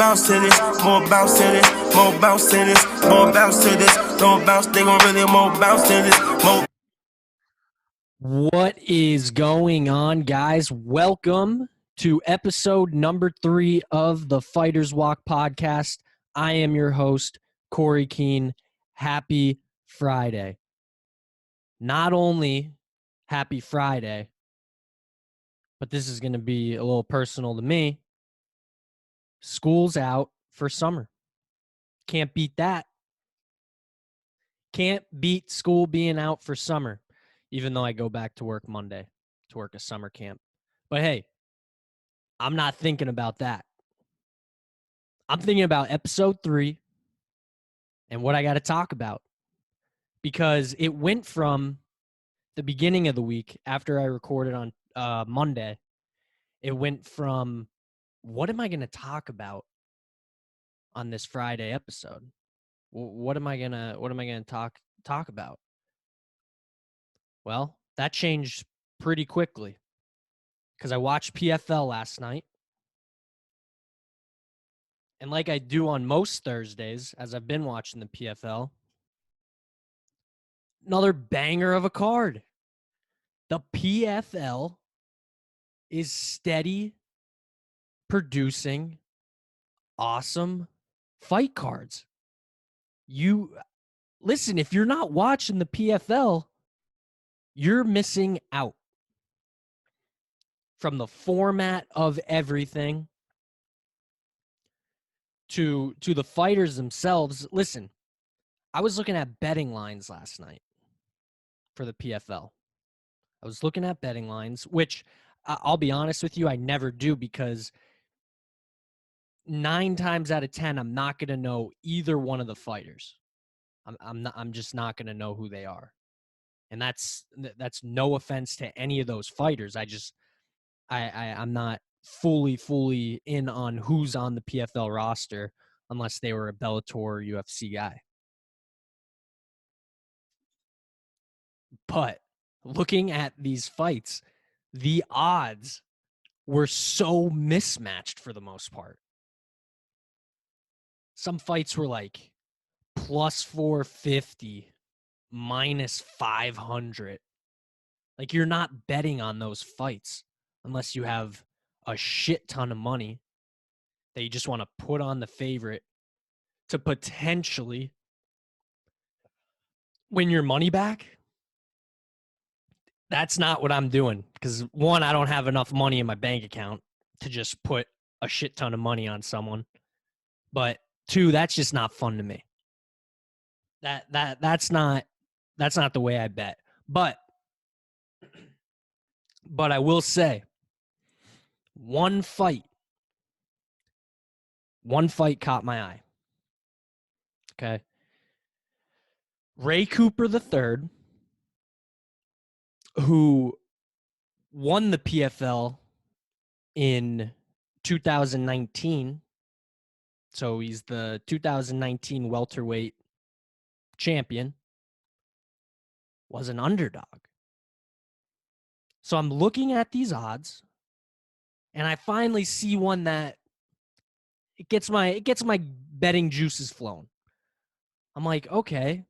bounce to this, more bounce to this, more bounce to this, more bounce to this, don't bounce, they gon' really more bounce to this, more. What is going on, guys? Welcome to episode number 3 of the Fighters Walk podcast. I am your host, Corey Keene. Happy Friday. Not only happy Friday, but this is going to be a little personal to me. School's out for summer. Can't beat that. Can't beat school being out for summer, even though I go back to work Monday to work a summer camp. But hey, I'm not thinking about that. I'm thinking about episode 3 and what I got to talk about, because it went from the beginning of the week after I recorded on Monday. It went from, what am I going to talk about on this Friday episode? What am I gonna talk about? Well, that changed pretty quickly because I watched PFL last night. And like I do on most Thursdays, as I've been watching the PFL, another banger of a card. The PFL is steady producing awesome fight cards. You listen, if you're not watching the PFL, you're missing out. From the format of everything to the fighters themselves. Listen, I was looking at betting lines last night for the PFL. I was looking at betting lines, which I'll be honest with you, I never do, because 9 times out of 10, I'm not going to know either one of the fighters. I'm just not going to know who they are. And that's no offense to any of those fighters. I'm not fully in on who's on the PFL roster unless they were a Bellator or UFC guy. But looking at these fights, the odds were so mismatched for the most part. Some fights were like plus 450, minus 500. Like, you're not betting on those fights unless you have a shit ton of money that you just want to put on the favorite to potentially win your money back. That's not what I'm doing, because one, I don't have enough money in my bank account to just put a shit ton of money on someone. But two, that's just not fun to me. That's not the way I bet. But I will say, one fight caught my eye. Okay. Ray Cooper III, who won the PFL in 2019. So he's the 2019 welterweight champion, was an underdog. So I'm looking at these odds, and I finally see one that it gets my betting juices flowing. I'm like, okay.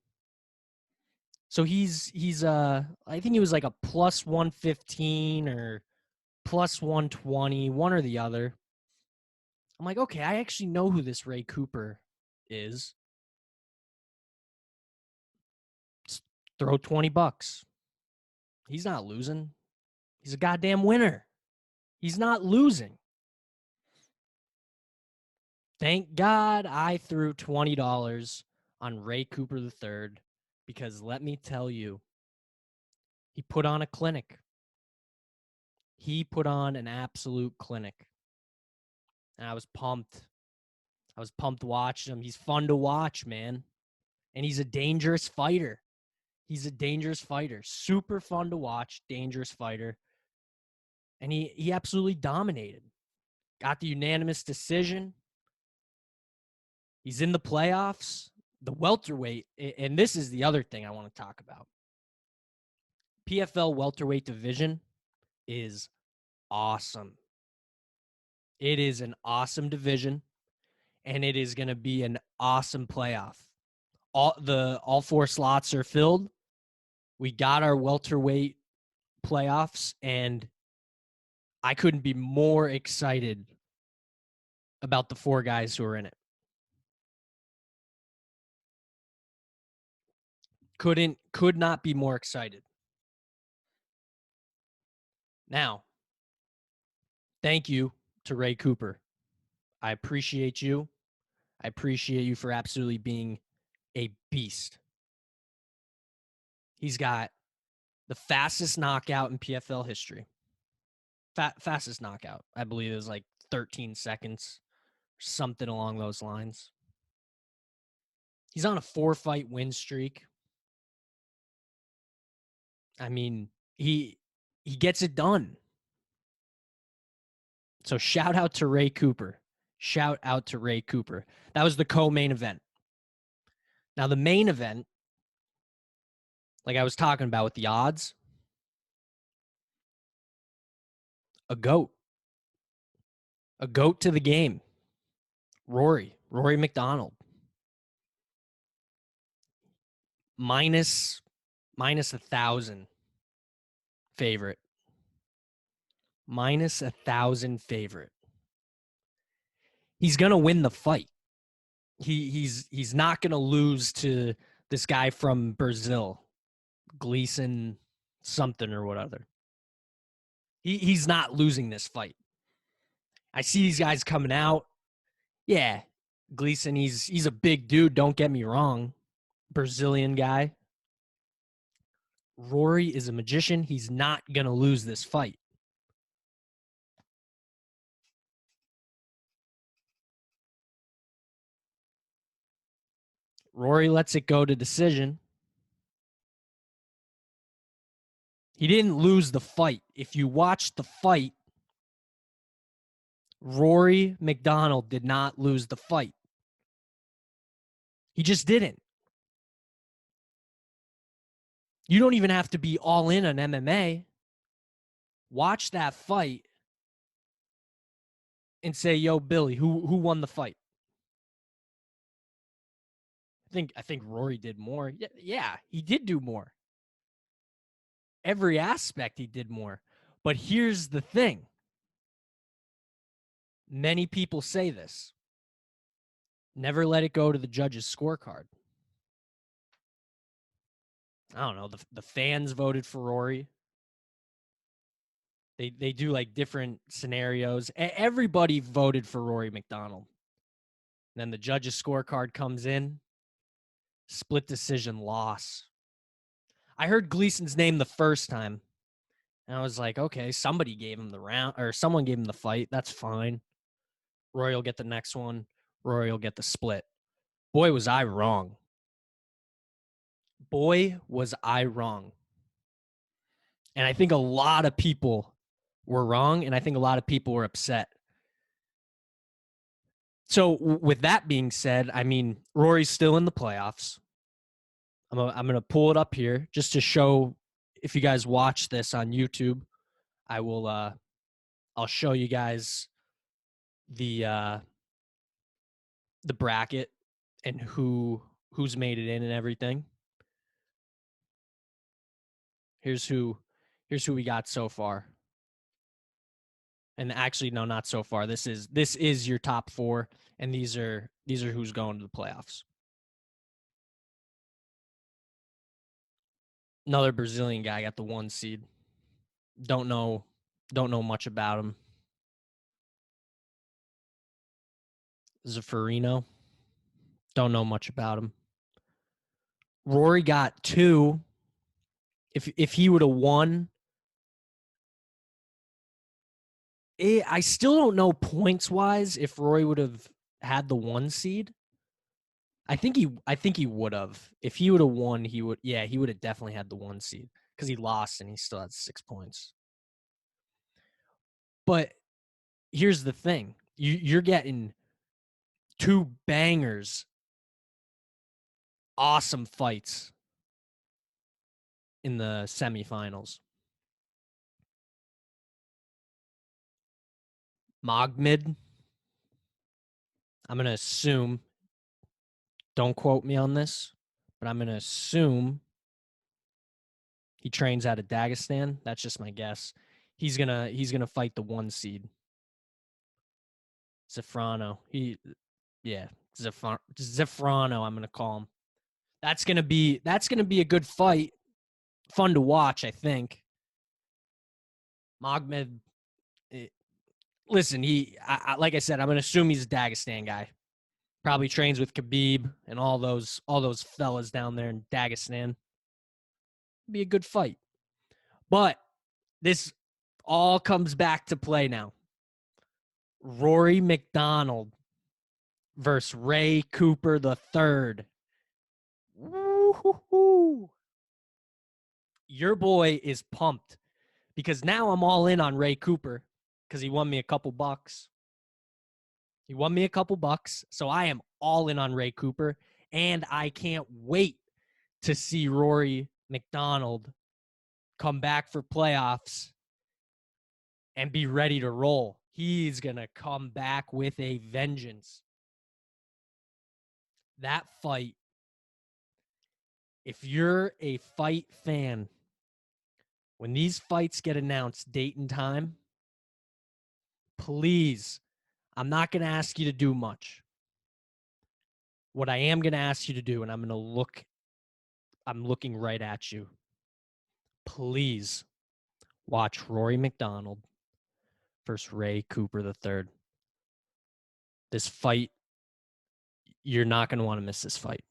So he's I think he was like a plus 115 or plus 120, one or the other. I'm like, okay, I actually know who this Ray Cooper is. Just throw $20. He's not losing. He's a goddamn winner. He's not losing. Thank God I threw $20 on Ray Cooper III, because let me tell you, he put on a clinic. He put on an absolute clinic. And I was pumped. I was pumped watching him. He's fun to watch, man. And he's a dangerous fighter. He's a dangerous fighter. Super fun to watch, dangerous fighter. And he absolutely dominated. Got the unanimous decision. He's in the playoffs. The welterweight, and this is the other thing I want to talk about. PFL welterweight division is awesome. It is an awesome division. and it is going to be an awesome playoff. All 4 slots are filled. We got our welterweight playoffs, and I couldn't be more excited about the 4 guys who are in it. Could not be more excited. Now, thank you to Ray Cooper. I appreciate you. I appreciate you for absolutely being a beast. He's got the fastest knockout in PFL history. Fastest knockout. I believe it was like 13 seconds, something along those lines. He's on a 4-fight win streak. I mean, he gets it done. So shout out to Ray Cooper. Shout out to Ray Cooper. That was the co-main event. Now, the main event, like I was talking about with the odds, a GOAT. A GOAT to the game. Rory McDonald. Minus 1,000 favorite. Minus 1,000 favorite. He's gonna win the fight. He's not gonna lose to this guy from Brazil, Gleison something or whatever. He's not losing this fight. I see these guys coming out. Yeah, Gleison, he's a big dude, don't get me wrong. Brazilian guy. Rory is a magician. He's not going to lose this fight. Rory lets it go to decision. He didn't lose the fight. If you watch the fight, Rory McDonald did not lose the fight. He just didn't. You don't even have to be all in on MMA. Watch that fight and say, "Yo, Billy, who won the fight?" I think Rory did more. Yeah, he did do more. Every aspect he did more. But here's the thing. Many people say this. Never let it go to the judge's scorecard. I don't know. The fans voted for Rory. They do like different scenarios. Everybody voted for Rory McDonald. Then the judge's scorecard comes in. Split decision loss. I heard Gleison's name the first time. And I was like, okay, somebody gave him the round, or someone gave him the fight. That's fine. Rory will get the next one. Rory will get the split. Boy, was I wrong. Boy, was I wrong. And I think a lot of people were wrong, and I think a lot of people were upset. So with that being said, I mean, Rory's still in the playoffs. I'm going to pull it up here just to show, if you guys watch this on YouTube, I will I'll show you guys the bracket and who's made it in and everything. Here's who we got so far. And actually, no, not so far. This is your top 4, and these are who's going to the playoffs. Another Brazilian guy got the 1 seed. Don't know much about him. Zaffarino. Don't know much about him. Rory got 2. If he would have won, I still don't know points wise if Rory would have had the 1 seed. I think he would have. If he would have won, he would have definitely had the 1 seed, because he lost and he still had 6 points. But here's the thing. You're getting 2 bangers, awesome fights in the semifinals. Mogmid, I'm going to assume, don't quote me on this, but I'm going to assume he trains out of Dagestan. That's just my guess. He's gonna fight the 1 seed. Zafrano. Zafrano, I'm gonna call him. That's gonna be a good fight. Fun to watch, I think. Magomed, listen, like I said, I'm gonna assume he's a Dagestan guy. Probably trains with Khabib and all those fellas down there in Dagestan. Be a good fight. But this all comes back to play now. Rory McDonald versus Ray Cooper III. Woo-hoo-hoo. Your boy is pumped because now I'm all in on Ray Cooper because he won me a couple bucks. So I am all in on Ray Cooper, and I can't wait to see Rory McDonald come back for playoffs and be ready to roll. He's going to come back with a vengeance. That fight, if you're a fight fan, when these fights get announced, date and time, please, I'm not going to ask you to do much. What I am going to ask you to do, and I'm looking right at you. Please watch Rory McDonald versus Ray Cooper III. This fight, you're not going to want to miss this fight.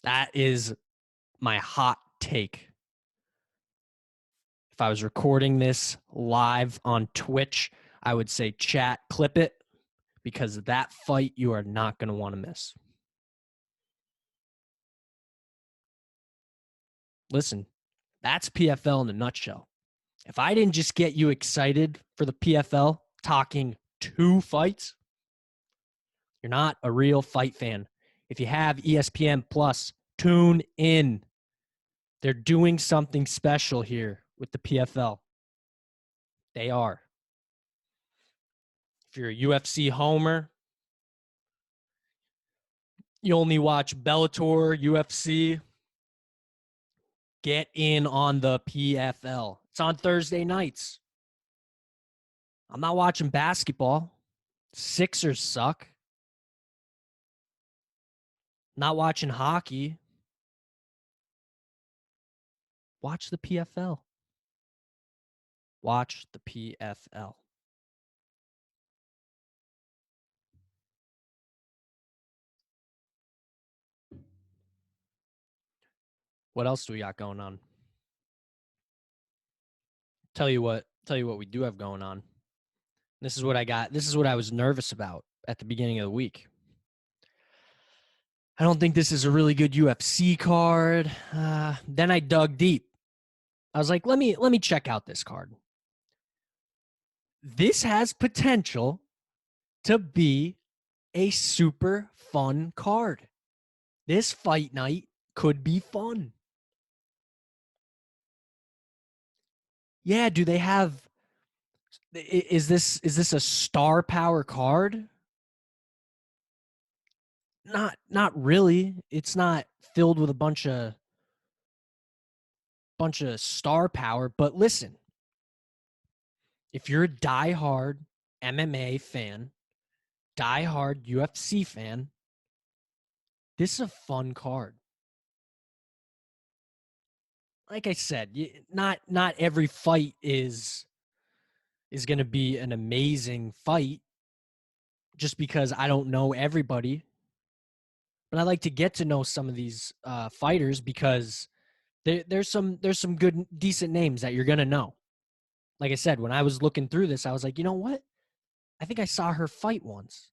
That is my hot take. If I was recording this live on Twitch, I would say chat, clip it, because that fight you are not going to want to miss. Listen, that's PFL in a nutshell. If I didn't just get you excited for the PFL talking 2 fights, you're not a real fight fan. If you have ESPN Plus, tune in. They're doing something special here with the PFL. They are. If you're a UFC homer, you only watch Bellator, UFC, get in on the PFL. It's on Thursday nights. I'm not watching basketball. Sixers suck. Not watching hockey. Watch the PFL. Watch the PFL. What else do we got going on? Tell you what we do have going on. This is what I got. This is what I was nervous about at the beginning of the week. I don't think this is a really good UFC card. Then I dug deep. I was like, let me check out this card. This has potential to be a super fun card. This fight night could be fun. Yeah, do they have is this a star power card? Not really. It's not filled with a bunch of star power, but listen. If you're a diehard MMA fan, diehard UFC fan, this is a fun card. Like I said, not every fight is going to be an amazing fight just because I don't know everybody. But I like to get to know some of these fighters because there's some good decent names that you're going to know. Like I said, when I was looking through this, I was like, you know what? I think I saw her fight once.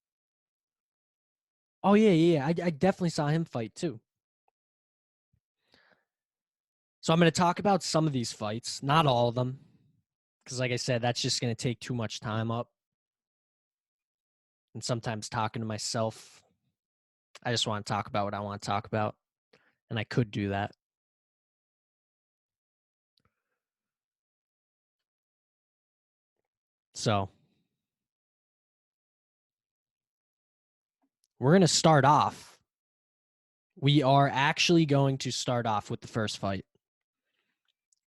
Oh, yeah. I definitely saw him fight too. So I'm going to talk about some of these fights, not all of them, because like I said, that's just going to take too much time up. And sometimes talking to myself, I just want to talk about what I want to talk about. And I could do that. So we're going to start off. We are actually going to start off with the first fight.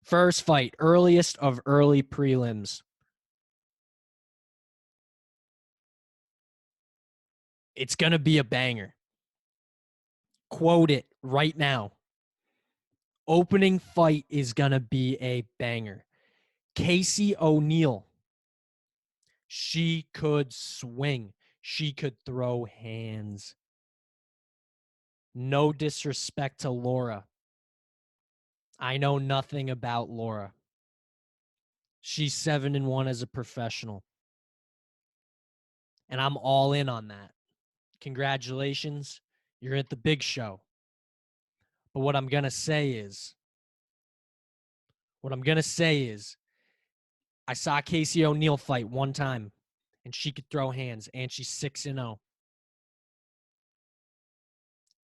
First fight, earliest of early prelims. It's going to be a banger. Quote it right now. Opening fight is going to be a banger. Casey O'Neill. She could swing. She could throw hands. No disrespect to Laura. I know nothing about Laura. She's 7-1 as a professional. And I'm all in on that. Congratulations. You're at the big show. But what I'm going to say is, I saw Casey O'Neill fight one time, and she could throw hands, and she's 6-0.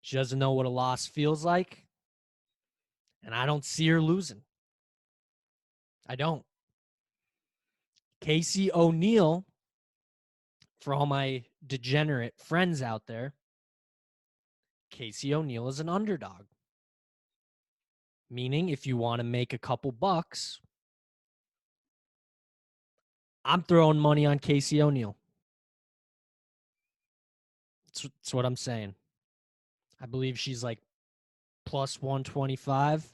She doesn't know what a loss feels like, and I don't see her losing. I don't. Casey O'Neill, for all my degenerate friends out there, Casey O'Neill is an underdog. Meaning, if you want to make a couple bucks, I'm throwing money on Casey O'Neill. That's what I'm saying. I believe she's like plus 125.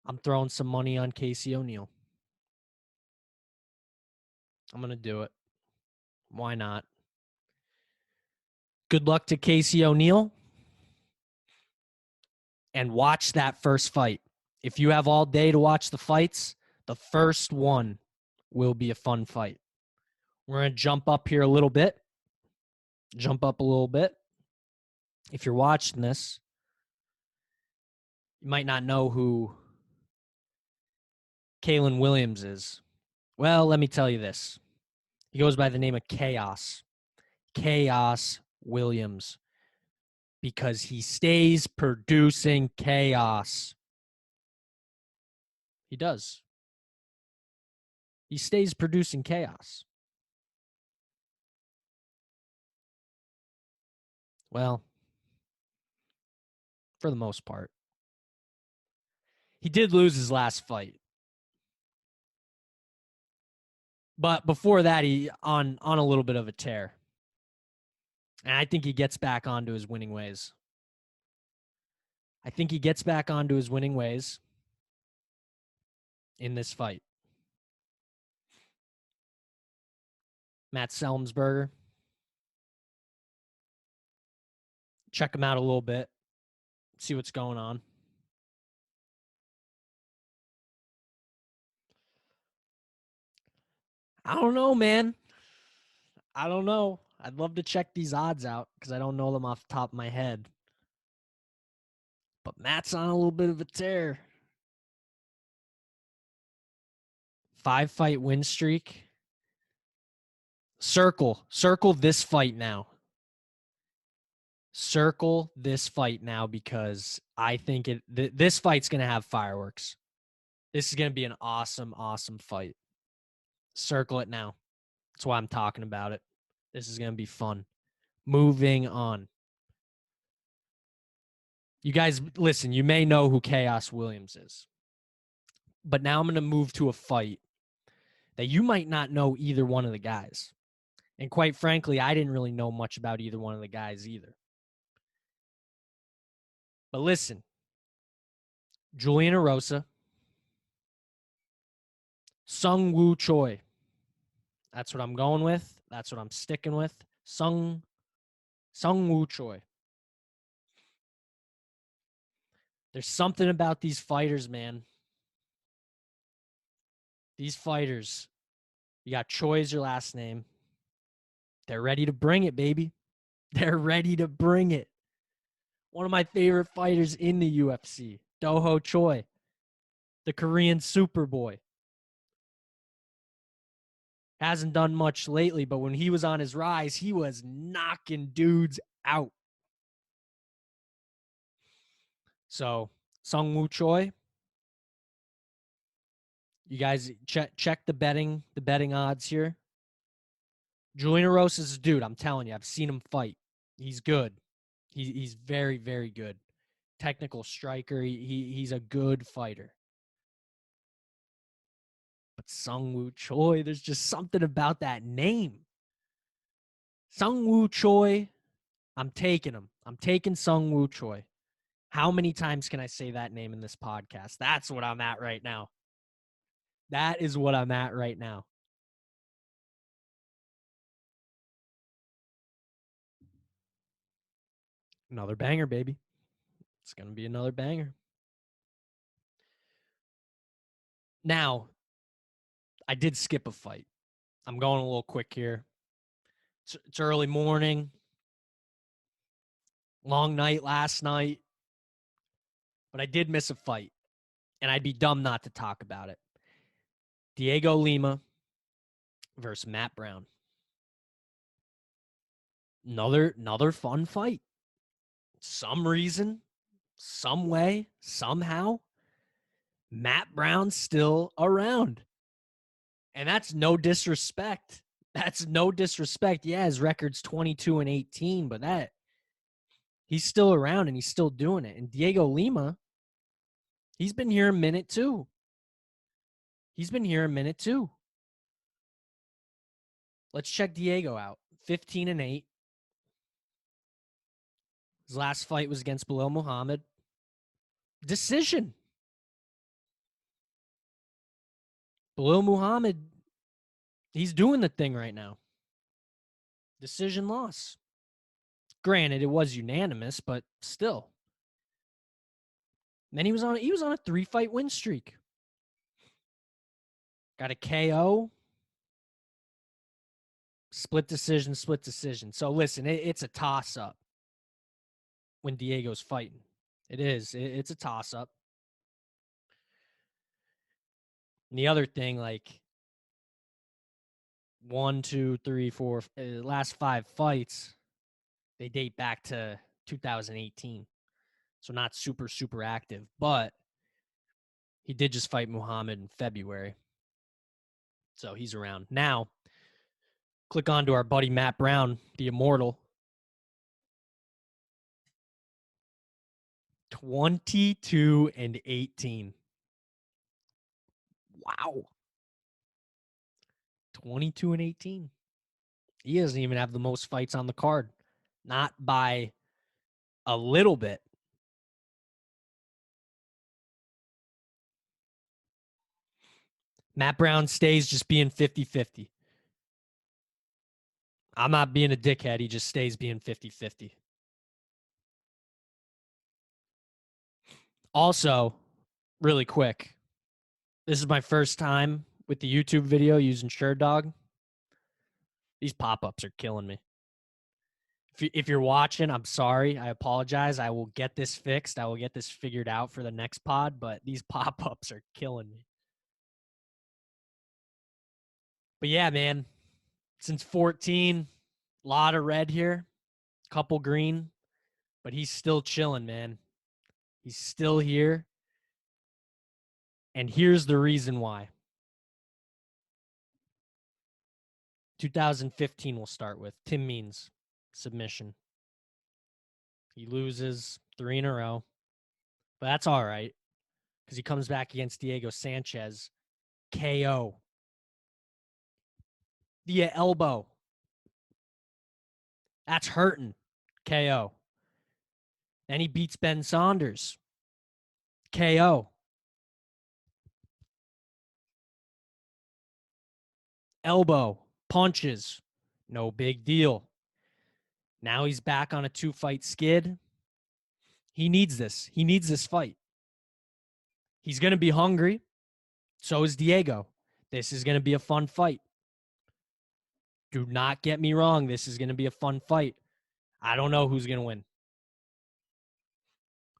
I'm throwing some money on Casey O'Neill. I'm going to do it. Why not? Good luck to Casey O'Neill. And watch that first fight. If you have all day to watch the fights, the first one will be a fun fight. We're going to jump up here a little bit. If you're watching this, you might not know who Kalen Williams is. Well, let me tell you this. He goes by the name of Chaos. Chaos Williams. Because he stays producing chaos. He does. He stays producing chaos. Well, for the most part. He did lose his last fight. But before that, he on a little bit of a tear. And I think he gets back onto his winning ways. In this fight. Matt Selmsberger. Check him out a little bit. See what's going on. I don't know, man. I don't know. I'd love to check these odds out because I don't know them off the top of my head. But Matt's on a little bit of a tear. 5-fight win streak. Circle this fight now. Because I think this fight's going to have fireworks. This is going to be an awesome, awesome fight. Circle it now. That's why I'm talking about it. This is going to be fun. Moving on. You guys, listen, you may know who Chaos Williams is. But now I'm going to move to a fight that you might not know either one of the guys. And quite frankly, I didn't really know much about either one of the guys either. But listen, Julian Erosa, Sung Woo Choi. That's what I'm going with. That's what I'm sticking with. Sung Woo Choi. There's something about these fighters, man. These fighters, you got Choi as your last name. They're ready to bring it, baby. They're ready to bring it. One of my favorite fighters in the UFC, Do-Ho Choi, the Korean Superboy. Hasn't done much lately, but when he was on his rise, he was knocking dudes out. So, Sung Woo Choi, you guys check the betting odds here. Julian Erosa is a dude. I'm telling you, I've seen him fight. He's good. He's very, very good. Technical striker. He's a good fighter. But Sung Woo Choi, there's just something about that name. Sung Woo Choi, I'm taking him. I'm taking Sung Woo Choi. How many times can I say that name in this podcast? That's what I'm at right now. That is what I'm at right now. Another banger, baby. It's going to be another banger. Now, I did skip a fight. I'm going a little quick here. It's early morning. Long night last night. But I did miss a fight. And I'd be dumb not to talk about it. Diego Lima versus Matt Brown. Another fun fight. Some reason, some way, somehow, Matt Brown's still around. And that's no disrespect. That's no disrespect. Yeah, his record's 22-18, but he's still around and he's still doing it. And Diego Lima, he's been here a minute too. Let's check Diego out. 15-8. His last fight was against Bilal Muhammad. Decision. Bilal Muhammad, he's doing the thing right now. Decision loss. Granted, it was unanimous, but still. Then he was on a 3-fight win streak. Got a KO. Split decision. So listen, it's a toss-up when Diego's fighting. It is. It's a toss-up. And the other thing, like 1, 2, 3, 4, last 5 fights, they date back to 2018. So not super, super active. But he did just fight Muhammad in February. So he's around. Now, click on to our buddy Matt Brown, the immortal. 22-18. Wow. 22-18. He doesn't even have the most fights on the card. Not by a little bit. Matt Brown stays just being 50-50. I'm not being a dickhead. He just stays being 50-50. Also, really quick, this is my first time with the YouTube video using SureDog. These pop-ups are killing me. If you're watching, I'm sorry. I apologize. I will get this fixed. I will get this figured out for the next pod, but these pop-ups are killing me. But yeah, man, since 14, a lot of red here, couple green, but he's still chilling, man. He's still here. And here's the reason why. 2015 we'll start with. Tim Means, submission. He loses 3 in a row. But that's all right because he comes back against Diego Sanchez. KO. Via elbow. That's hurting. KO. Then he beats Ben Saunders. KO. Elbow. Punches. No big deal. Now he's back on a 2-fight skid. He needs this. He needs this fight. He's going to be hungry. So is Diego. This is going to be a fun fight. Do not get me wrong. This is going to be a fun fight. I don't know who's going to win.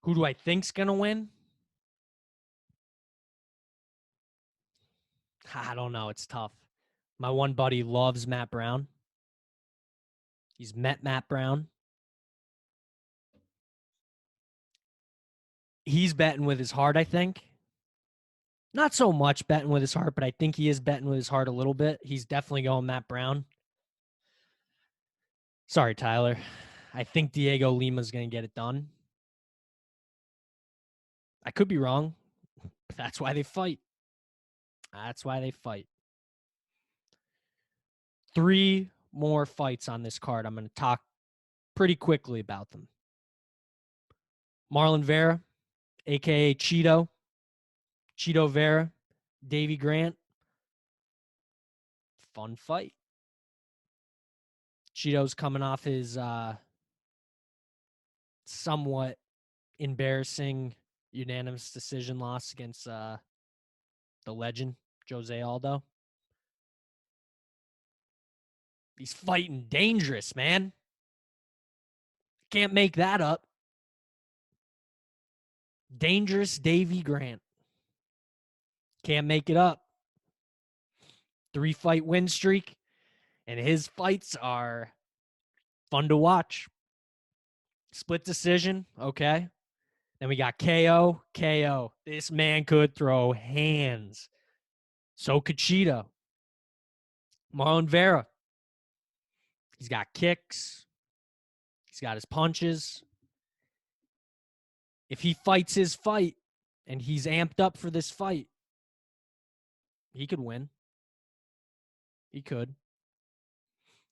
Who do I think's going to win? I don't know. It's tough. My one buddy loves Matt Brown. He's met Matt Brown. He's betting with his heart, I think. Not so much betting with his heart, but I think he is betting with his heart a little bit. He's definitely going Matt Brown. Sorry, Tyler. I think Diego Lima's going to get it done. I could be wrong. But that's why they fight. That's why they fight. 3 more fights on this card. I'm going to talk pretty quickly about them. Marlon Vera, a.k.a. Cheeto Vera, Davy Grant. Fun fight. Cheeto's coming off his somewhat embarrassing unanimous decision loss against the legend, Jose Aldo. He's fighting dangerous, man. Can't make that up. Dangerous Davy Grant. Can't make it up. 3-fight win streak, and his fights are fun to watch. Split decision, okay. Then we got KO. This man could throw hands. So could Cheeto. Marlon Vera. He's got kicks. He's got his punches. If he fights his fight and he's amped up for this fight, he could win. He could.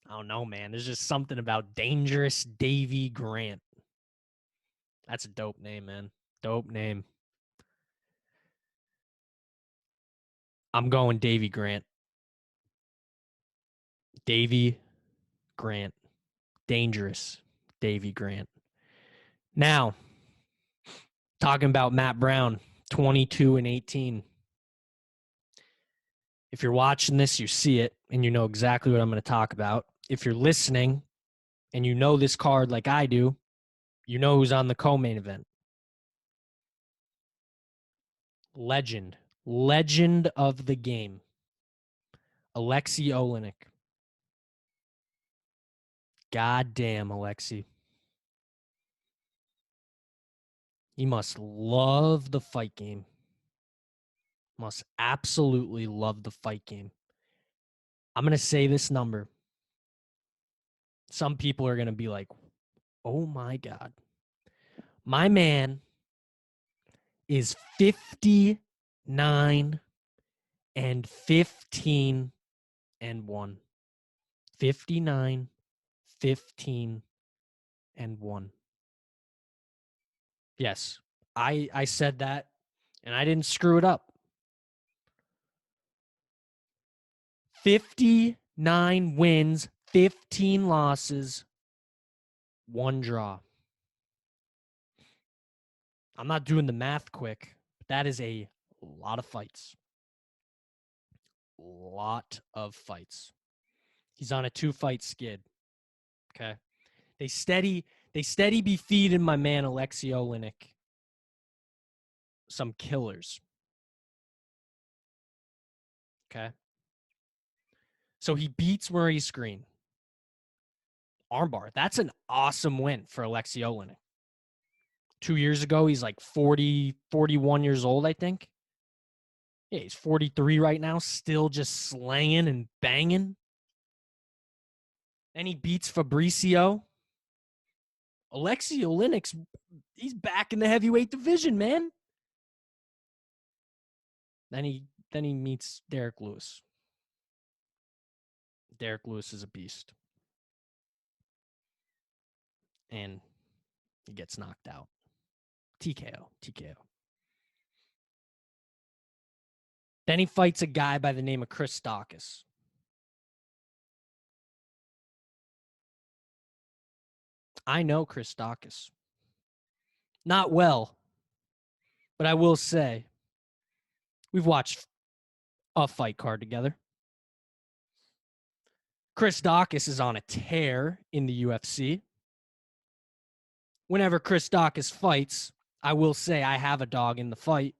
I don't know, man. There's just something about Dangerous Davy Grant. That's a dope name, man. Dope name. I'm going Davy Grant. Davy Grant. Dangerous Davy Grant. Now, talking about Matt Brown, 22-18. If you're watching this, you see it, and you know exactly what I'm going to talk about. If you're listening and you know this card like I do, you know who's on the co-main event. Legend of the game, Alexei Oleinik. Goddamn, Alexei. He must love the fight game. Must absolutely love the fight game. I'm going to say this number. Some people are going to be like, oh my God. My man is 59-15-1. 59-15-1. Yes, I said that, and I didn't screw it up. 59 wins, 15 losses, 1 draw. I'm not doing the math quick, but that is a lot of fights. Lot of fights. He's on a 2-fight skid. Okay. They steady be feeding my man Alexei Oleinik some killers. Okay. So he beats Maurice Green. Armbar. That's an awesome win for Alexei Oleinik. 2 years ago, he's like 40, 41 years old, I think. Yeah, he's 43 right now, still just slanging and banging. And he beats Fabricio. Alexei Oleinik's, he's back in the heavyweight division, man. Then he meets Derek Lewis. Derek Lewis is a beast. And he gets knocked out. TKO. Then he fights a guy by the name of Chris Daukaus. I know Chris Daukaus. Not well, but I will say we've watched a fight card together. Chris Daukaus is on a tear in the UFC. Whenever Chris Daukaus fights, I will say I have a dog in the fight.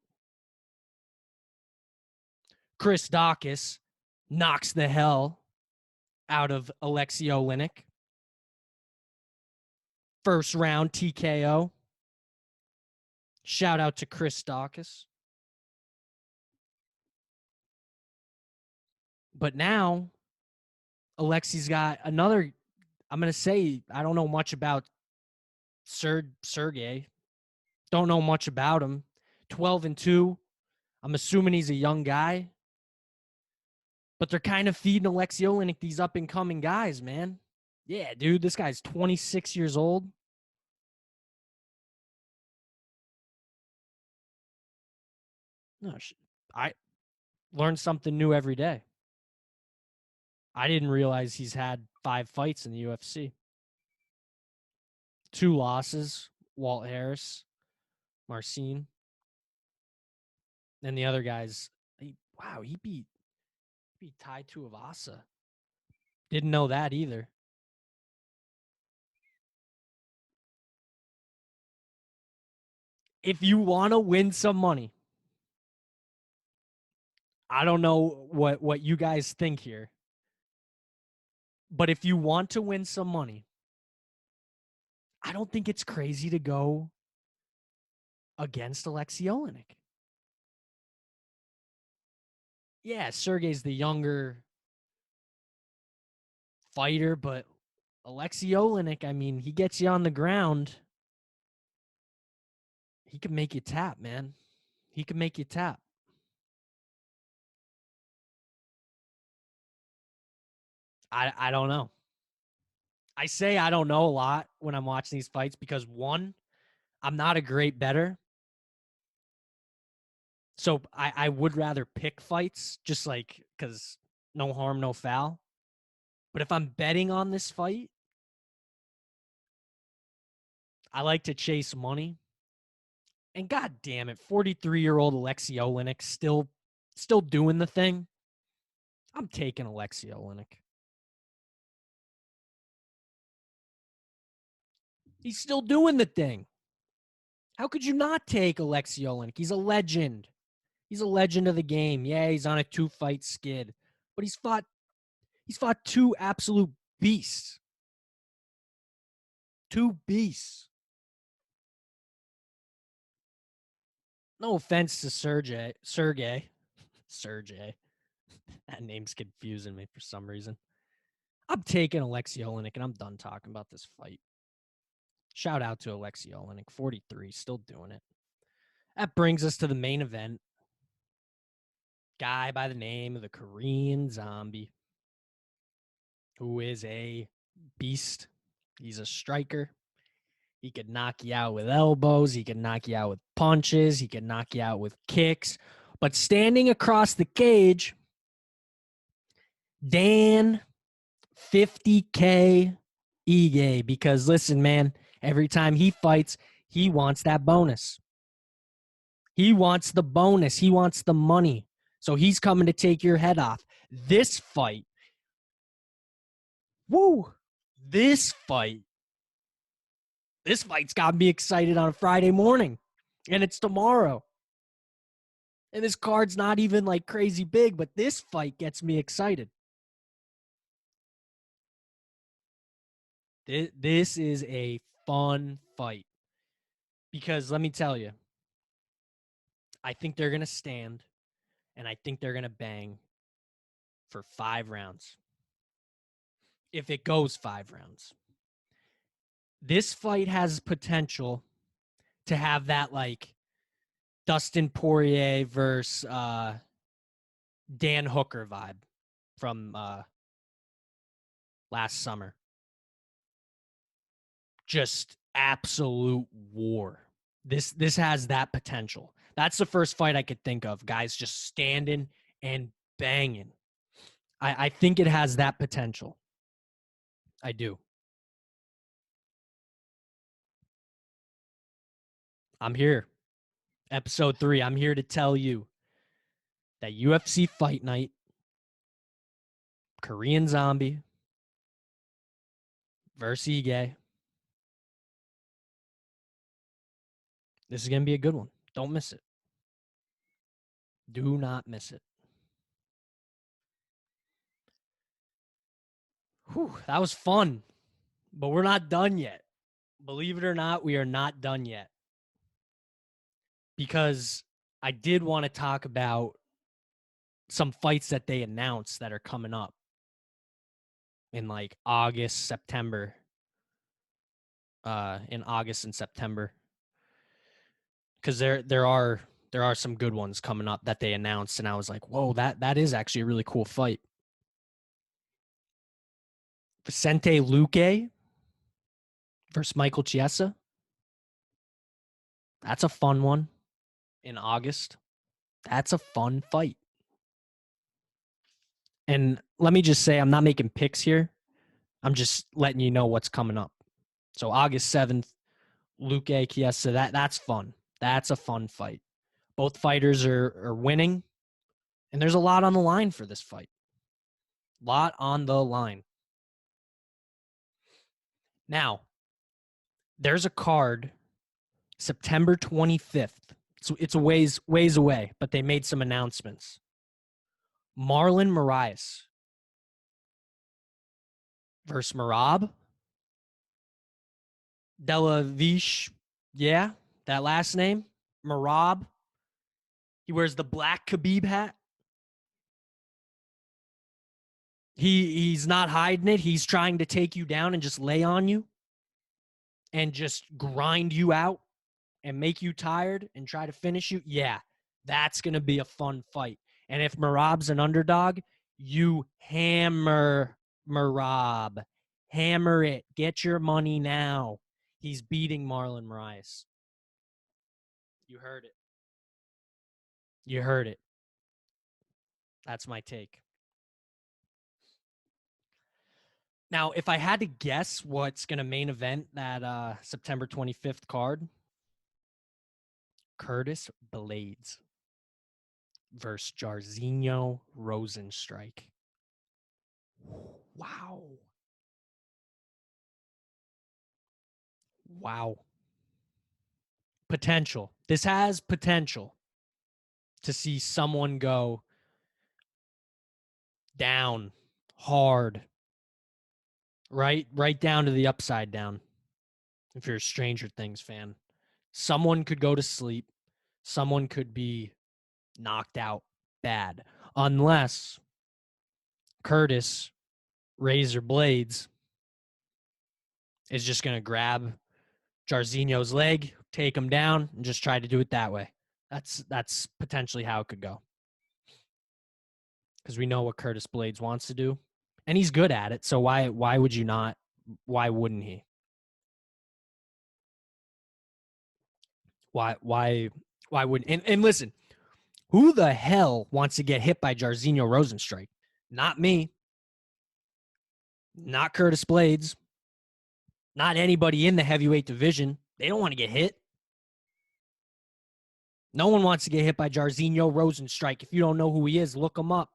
Chris Daukaus knocks the hell out of Alexei Oleinik. First round TKO. Shout out to Chris Daukaus. But now, Alexei's got another I'm going to say I don't know much about Sergey. Don't know much about him. 12-2. I'm assuming he's a young guy. But they're kind of feeding Alexei Oleinik these up-and-coming guys, man. Yeah, dude, this guy's 26 years old. No, I learn something new every day. I didn't realize he's had 5 fights in the UFC. 2 losses, Walt Harris, Marcin, and the other guys. He beat Tai Tuivasa. Didn't know that either. If you want to win some money, I don't know what you guys think here, but if you want to win some money, I don't think it's crazy to go against Alexei Oleinik. Yeah, Sergey's the younger fighter, but Alexei Oleinik, I mean, he gets you on the ground. He can make you tap, man. He can make you tap. I don't know. I say I don't know a lot when I'm watching these fights because, one, I'm not a great bettor. So I would rather pick fights just like because no harm, no foul. But if I'm betting on this fight, I like to chase money. And god damn it, 43-year-old Alexei Oleinik still doing the thing. I'm taking Alexei Oleinik. He's still doing the thing. How could you not take Alexei Oleinik? He's a legend. He's a legend of the game. Yeah, he's on a 2-fight skid, but he's fought 2 absolute beasts. 2 beasts. No offense to Sergey. That name's confusing me for some reason. I'm taking Alexei Oleinik, and I'm done talking about this fight. Shout out to Alexei Oleinik, 43, still doing it. That brings us to the main event. Guy by the name of the Korean Zombie, who is a beast. He's a striker. He could knock you out with elbows. He could knock you out with punches. He could knock you out with kicks. But standing across the cage, Dan 50K Ige. Because listen, man, every time he fights, he wants that bonus. He wants the bonus. He wants the money. So he's coming to take your head off. This fight's got me excited on a Friday morning. And it's tomorrow. And this card's not even like crazy big, but this fight gets me excited. This is a fun fight. Because let me tell you, I think they're going to stand and I think they're going to bang for 5 rounds. If it goes 5 rounds. This fight has potential to have that like Dustin Poirier versus Dan Hooker vibe from last summer. Just absolute war. This has that potential. That's the first fight I could think of. Guys just standing and banging. I think it has that potential. I do. I'm here. Episode 3. I'm here to tell you that UFC Fight Night, Korean Zombie versus Ige. This is going to be a good one. Don't miss it. Do not miss it. Whew, that was fun, but we're not done yet. Believe it or not, we are not done yet. Because I did want to talk about some fights that they announced that are coming up. in like August, September. In August and September, because there are some good ones coming up that they announced, and I was like, whoa, that is actually a really cool fight. Vicente Luque versus Michael Chiesa. That's a fun one in August. That's a fun fight. And let me just say, I'm not making picks here. I'm just letting you know what's coming up. So August 7th, Luque Chiesa, that's fun. That's a fun fight. Both fighters are winning, and there's a lot on the line for this fight. Lot on the line. Now, there's a card September 25th. So it's a ways away, but they made some announcements. Marlon Moraes versus Marab Della Vish. Yeah, that last name, Marab. He wears the black Khabib hat. He's not hiding it. He's trying to take you down and just lay on you and just grind you out and make you tired and try to finish you. Yeah, that's going to be a fun fight. And if Marab's an underdog, you hammer Marab. Hammer it. Get your money now. He's beating Marlon Moraes. You heard it. You heard it. That's my take. Now, if I had to guess what's going to main event that September 25th card, Curtis Blades versus Jairzinho Rosenstrike. Wow. Wow. Potential. This has potential to see someone go down hard. Right down to the upside down. If you're a Stranger Things fan, someone could go to sleep. Someone could be knocked out bad. Unless Curtis Razor Blades is just going to grab Jairzinho's leg, take him down, and just try to do it that way. That's potentially how it could go. Because we know what Curtis Blades wants to do, and he's good at it. So why would you not? Why wouldn't he? Why wouldn't? And listen, who the hell wants to get hit by Jairzinho Rosenstrike? Not me. Not Curtis Blades. Not anybody in the heavyweight division. They don't want to get hit. No one wants to get hit by Jairzinho Rosenstrike. If you don't know who he is, look him up.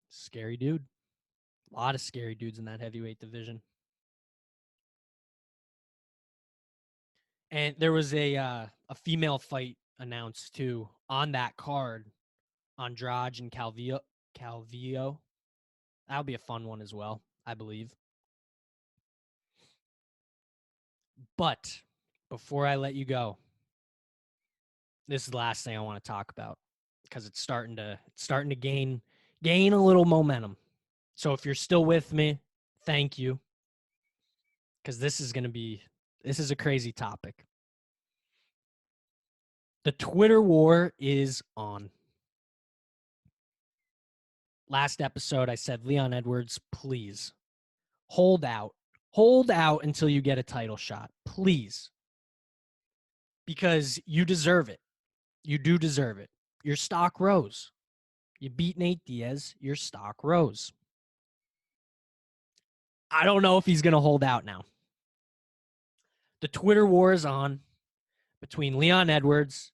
Scary dude. A lot of scary dudes in that heavyweight division. And there was a female fight announced too on that card. Andrade and Calvillo. That'll be a fun one as well, I believe. But before I let you go, this is the last thing I want to talk about because it's starting to gain a little momentum. So if you're still with me, thank you. Because this is a crazy topic. The Twitter war is on. Last episode, I said, Leon Edwards, please hold out. Hold out until you get a title shot. Please. Because you deserve it. You do deserve it. Your stock rose. You beat Nate Diaz. Your stock rose. I don't know if he's going to hold out now. The Twitter war is on between Leon Edwards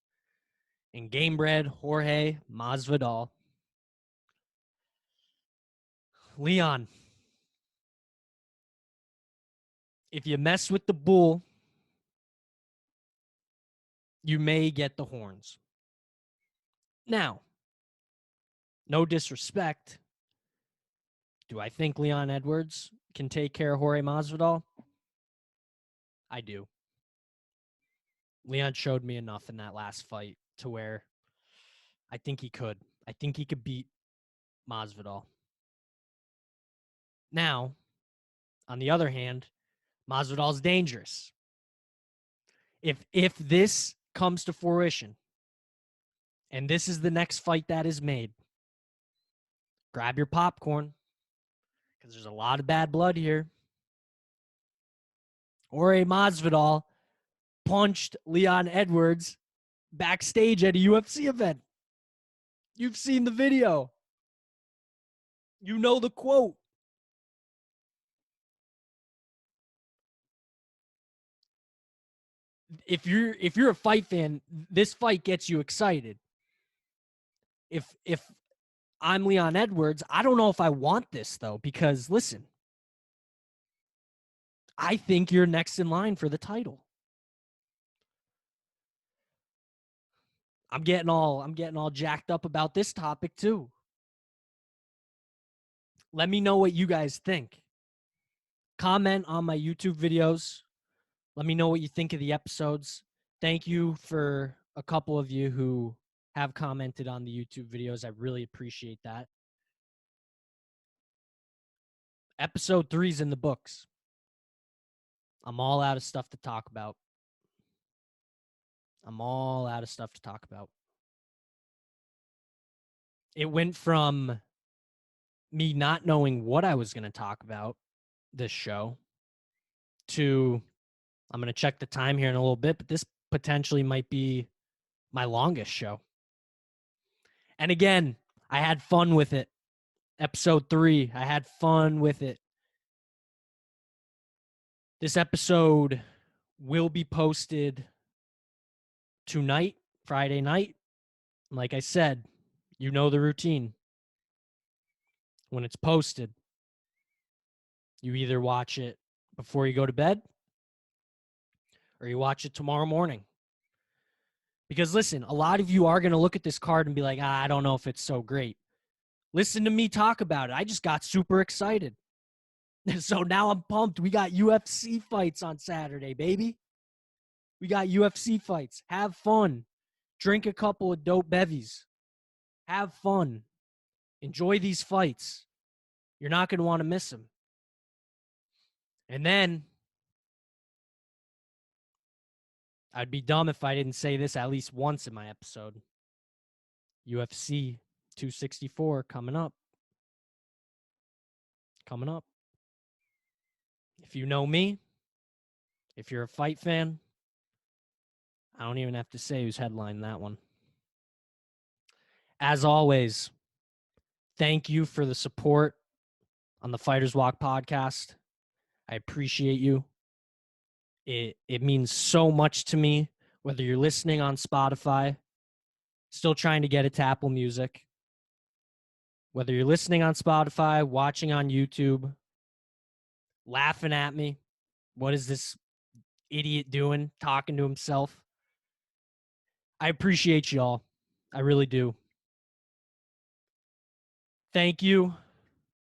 and Gamebred Jorge Masvidal. Leon, if you mess with the bull, you may get the horns. Now, no disrespect. Do I think Leon Edwards can take care of Jorge Masvidal? I do. Leon showed me enough in that last fight to where I think he could. I think he could beat Masvidal. Now, on the other hand, Masvidal's dangerous. If this comes to fruition, and this is the next fight that is made, grab your popcorn, because there's a lot of bad blood here. Jorge Masvidal punched Leon Edwards backstage at a UFC event. You've seen the video. You know the quote. If you're a fight fan, this fight gets you excited. If I'm Leon Edwards, I don't know if I want this though, because listen, I think you're next in line for the title. I'm getting all jacked up about this topic too. Let me know what you guys think. Comment on my YouTube videos. Let me know what you think of the episodes. Thank you for a couple of you who have commented on the YouTube videos. I really appreciate that. Episode 3 is in the books. I'm all out of stuff to talk about. It went from me not knowing what I was going to talk about this show to, I'm going to check the time here in a little bit, but this potentially might be my longest show. And again, I had fun with it. Episode 3, I had fun with it. This episode will be posted tonight, Friday night. Like I said, you know the routine. When it's posted, you either watch it before you go to bed or you watch it tomorrow morning. Because listen, a lot of you are going to look at this card and be like, I don't know if it's so great. Listen to me talk about it. I just got super excited. So now I'm pumped. We got UFC fights on Saturday, baby. We got UFC fights. Have fun. Drink a couple of dope bevies. Have fun. Enjoy these fights. You're not going to want to miss them. And then, I'd be dumb if I didn't say this at least once in my episode. UFC 264 coming up. If you know me, if you're a fight fan, I don't even have to say who's headlining that one. As always, thank you for the support on the Fighters Walk podcast. I appreciate you. It means so much to me, whether you're listening on Spotify, still trying to get it to Apple Music, whether you're listening on Spotify, watching on YouTube, laughing at me. What is this idiot doing, talking to himself? I appreciate y'all. I really do. Thank you.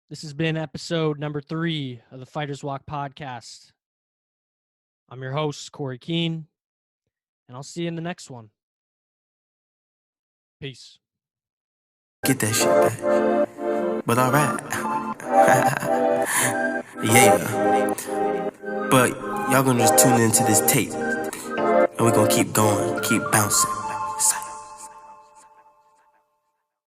This has been episode number 3 of the Fighters Walk podcast. I'm your host, Corey Keene, and I'll see you in the next one. Peace. Get that shit back. But alright. Yeah. But y'all gonna just tune into this tape. And we're gonna keep going, keep bouncing.